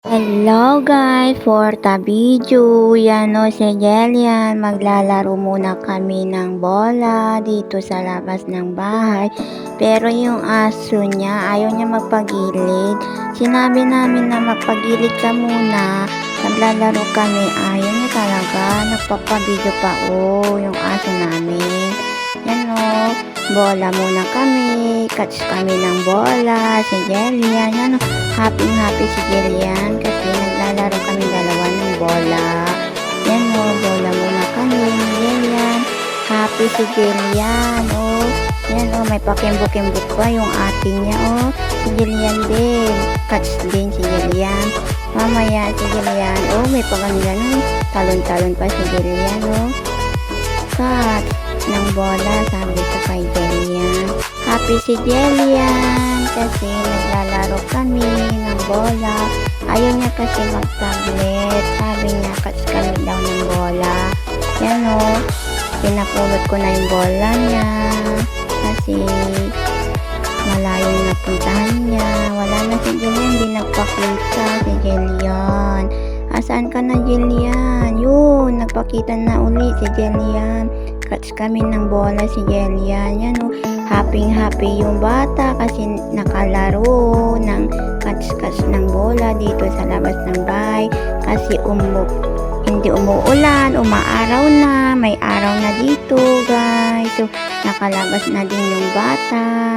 Hello guys, for the video, yan o si Jelian, maglalaro muna kami ng bola dito sa labas ng bahay. Pero yung aso niya, ayaw niya magpagilid. Sinabi namin na magpagilid ka muna, maglalaro kami. Ayaw niya talaga, nagpapabideo pa yung aso namin. Yan o, bola muna kami, catch kami ng bola, si Jelian, yan o. Happy si Jillian kasi naglalaro kami dalawa ng bola. Yan o, bola muna kami ni Jillian. Happy si Jillian o. Yan o, may pakimbok-kimbok pa yung ating niya o. Si Jillian din. Catch din si Jillian. Mamaya si Jillian o, may pagandang talon-talon pa si Jillian o. Catch ng bola, sabi ko kay Jillian. Happy si Jillian kasi naglalaro kami ng bola. Ayaw niya kasi mag-tablet. Sabi niya, catch kami daw ng bola. Yan o, pinapulot ko na yung bola niya kasi malayo yung napuntahan niya. Wala na si Jillian, hindi nagpakita si Jillian. Asaan ka na, Jillian? Yun, nagpakita na uli si Jillian. Catch kami ng bola si Jillian. Yan o, happy yung bata kasi nakalaro ng catch ng bola dito sa labas ng bahay kasi hindi umuulan, umaaraw na, may araw na dito guys. So nakalabas na din yung bata.